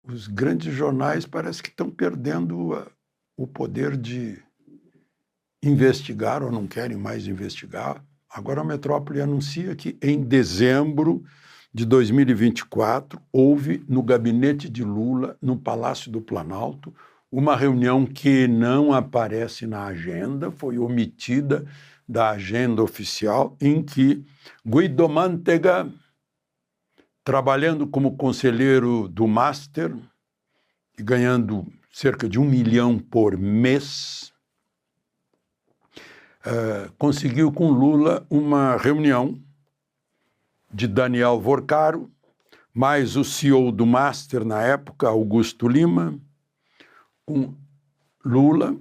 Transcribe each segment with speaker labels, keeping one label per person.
Speaker 1: os grandes jornais parece que estão perdendo o poder de investigar ou não querem mais investigar. Agora a Metrópole anuncia que em dezembro de 2024 houve no gabinete de Lula, no Palácio do Planalto, uma reunião que não aparece na agenda, foi omitida da agenda oficial, em que Guido Mantega, trabalhando como conselheiro do Master e ganhando cerca de 1 milhão por mês, conseguiu com Lula uma reunião de Daniel Vorcaro, mais o CEO do Master na época, Augusto Lima, com Lula,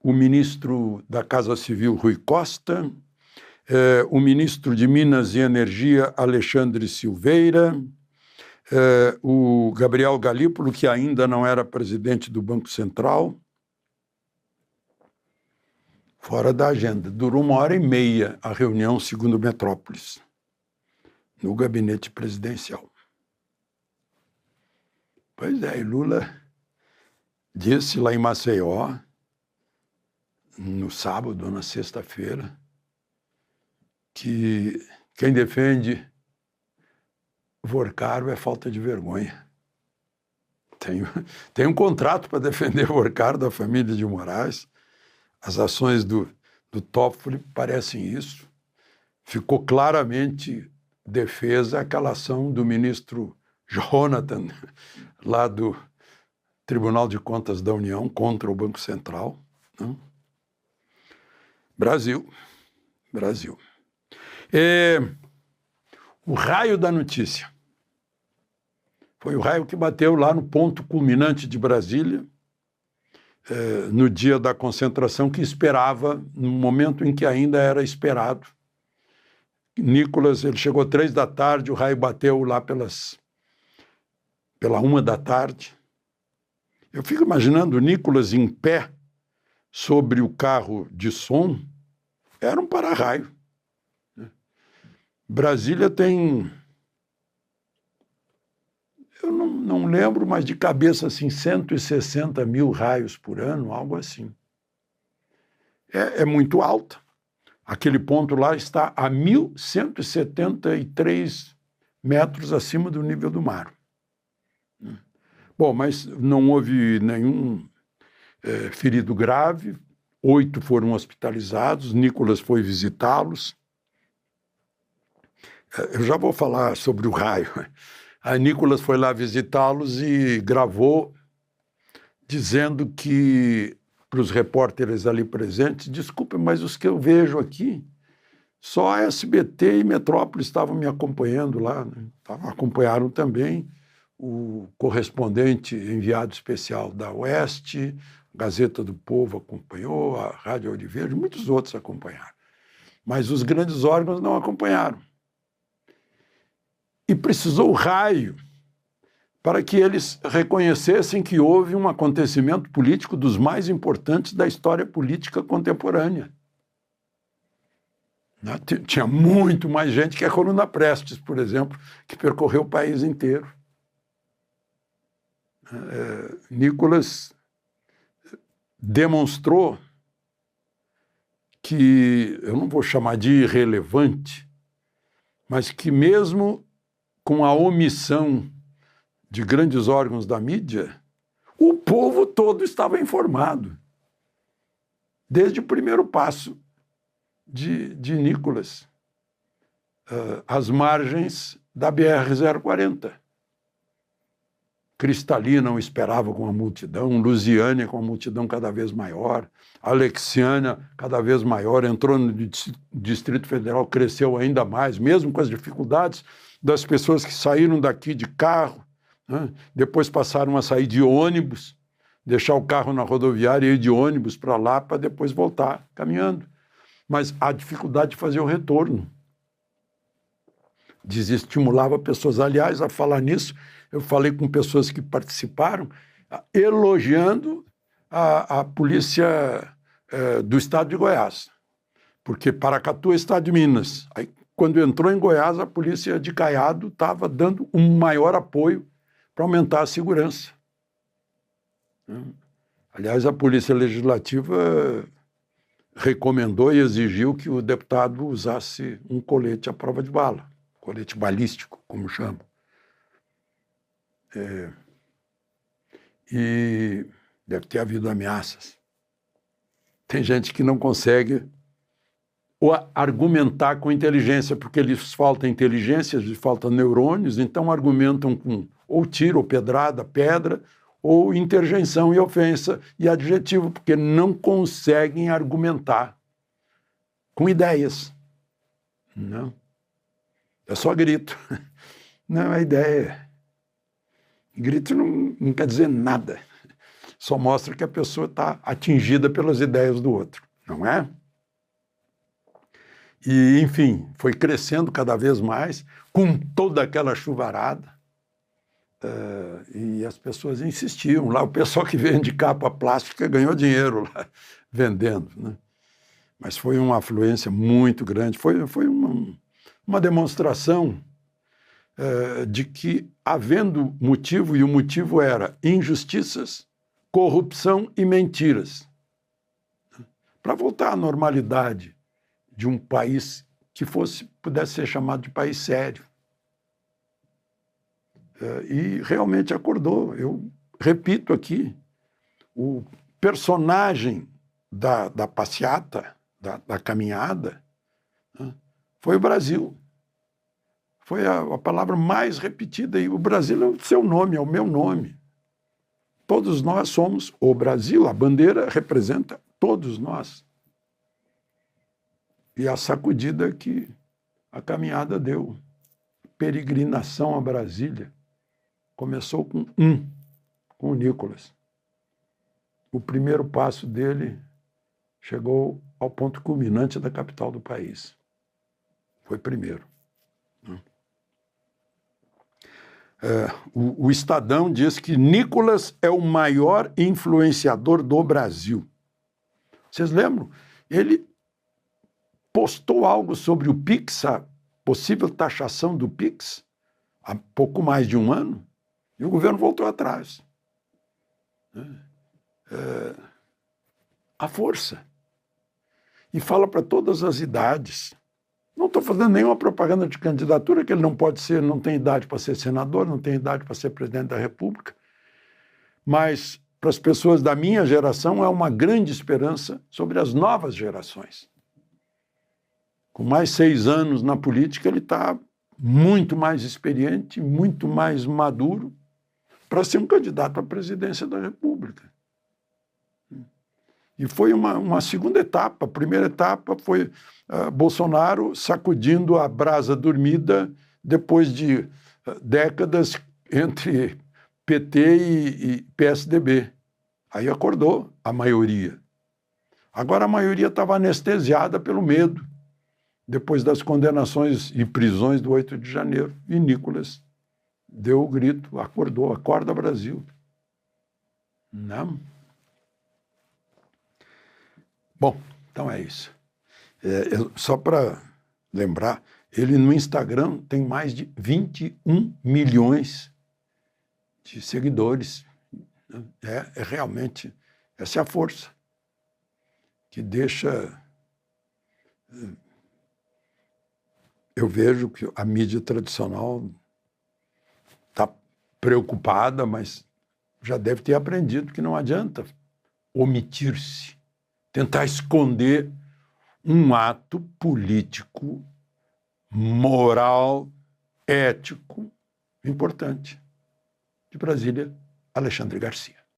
Speaker 1: o ministro da Casa Civil, Rui Costa, o ministro de Minas e Energia, Alexandre Silveira, o Gabriel Galípolo, que ainda não era presidente do Banco Central, fora da agenda. Durou 1h30 a reunião, segundo Metrópolis, no gabinete presidencial. Pois é, e Lula disse lá em Maceió, no sábado ou na sexta-feira, que quem defende Vorcaro é falta de vergonha. Tem um contrato para defender Vorcaro da família de Moraes. As ações do Toffoli parecem isso. Ficou claramente defesa aquela ação do ministro Jonathan, lá do Tribunal de Contas da União, contra o Banco Central. Não? Brasil. O raio da notícia foi o raio que bateu lá no ponto culminante de Brasília, no dia da concentração que esperava, no momento em que ainda era esperado. Nicolas, ele chegou 3h, o raio bateu lá pela 1h. Eu fico imaginando o Nicolas em pé sobre o carro de som, era um para-raio. Brasília tem, eu não lembro, mas de cabeça assim, 160 mil raios por ano, algo assim. É muito alta. Aquele ponto lá está a 1.173 metros acima do nível do mar. Bom, mas não houve nenhum ferido grave, 8 foram hospitalizados, Nicolas foi visitá-los. Eu já vou falar sobre o raio. A Nicolas foi lá visitá-los e gravou dizendo que, para os repórteres ali presentes, desculpe, mas os que eu vejo aqui, só a SBT e Metrópole estavam me acompanhando lá, né? Acompanharam também o correspondente enviado especial da Oeste, a Gazeta do Povo acompanhou, a Rádio Ouro Verde, muitos outros acompanharam. Mas os grandes órgãos não acompanharam. E precisou o raio para que eles reconhecessem que houve um acontecimento político dos mais importantes da história política contemporânea. Tinha muito mais gente que a Coluna Prestes, por exemplo, que percorreu o país inteiro. Nicolas demonstrou que, eu não vou chamar de irrelevante, mas que mesmo com a omissão de grandes órgãos da mídia, o povo todo estava informado. Desde o primeiro passo de Nicolas, às margens da BR-040. Cristalina o esperava com a multidão, Lusiânia com a multidão cada vez maior, Alexiana cada vez maior, entrou no Distrito Federal, cresceu ainda mais, mesmo com as dificuldades das pessoas que saíram daqui de carro, né? Depois passaram a sair de ônibus, deixar o carro na rodoviária e ir de ônibus para lá para depois voltar caminhando. Mas a dificuldade de fazer o retorno desestimulava pessoas. Aliás, a falar nisso, eu falei com pessoas que participaram, elogiando a polícia do estado de Goiás, porque Paracatu é estado de Minas. Aí, quando entrou em Goiás, a polícia de Caiado estava dando um maior apoio para aumentar a segurança. né? Aliás, a Polícia Legislativa recomendou e exigiu que o deputado usasse um colete à prova de bala, colete balístico, como chamam. E deve ter havido ameaças. Tem gente que não consegue argumentar com inteligência, porque lhes falta inteligência, lhes falta neurônios, então argumentam com ou tiro, ou pedrada, pedra, ou interjeição e ofensa e adjetivo, porque não conseguem argumentar com ideias. Não. É só grito. Não é ideia. Grito não quer dizer nada. Só mostra que a pessoa está atingida pelas ideias do outro, não é? E, enfim, foi crescendo cada vez mais, com toda aquela chuvarada, e as pessoas insistiam. Lá o pessoal que vende capa plástica ganhou dinheiro lá, vendendo, né? Mas foi uma afluência muito grande, foi uma demonstração de que, havendo motivo, e o motivo era injustiças, corrupção e mentiras, para voltar à normalidade de um país que pudesse ser chamado de país sério. E realmente acordou. Eu repito aqui, o personagem da passeata, da caminhada, né, foi o Brasil. Foi a palavra mais repetida, e o Brasil é o seu nome, é o meu nome. Todos nós somos o Brasil, a bandeira representa todos nós. E a sacudida que a caminhada deu, peregrinação a Brasília, começou com o Nicolas. O primeiro passo dele chegou ao ponto culminante da capital do país. Foi primeiro. O Estadão diz que Nicolas é o maior influenciador do Brasil. Vocês lembram? Ele postou algo sobre o Pix, a possível taxação do Pix, há pouco mais de um ano, e o governo voltou atrás. A força. E fala para todas as idades. Não estou fazendo nenhuma propaganda de candidatura, que ele não pode ser, não tem idade para ser senador, não tem idade para ser presidente da República. Mas, para as pessoas da minha geração, é uma grande esperança sobre as novas gerações. Com mais 6 anos na política, ele está muito mais experiente, muito mais maduro para ser um candidato à presidência da República. E foi uma segunda etapa. A primeira etapa foi Bolsonaro sacudindo a brasa dormida depois de décadas entre PT e PSDB. Aí acordou a maioria. Agora a maioria estava anestesiada pelo medo, depois das condenações e prisões do 8 de janeiro. E Nicolas deu o grito, acordou, acorda Brasil. Não. Bom, então é isso. Só para lembrar, ele no Instagram tem mais de 21 milhões de seguidores. Realmente, essa é a força que deixa... Eu vejo que a mídia tradicional está preocupada, mas já deve ter aprendido que não adianta omitir-se, tentar esconder um ato político, moral, ético, importante. De Brasília, Alexandre Garcia.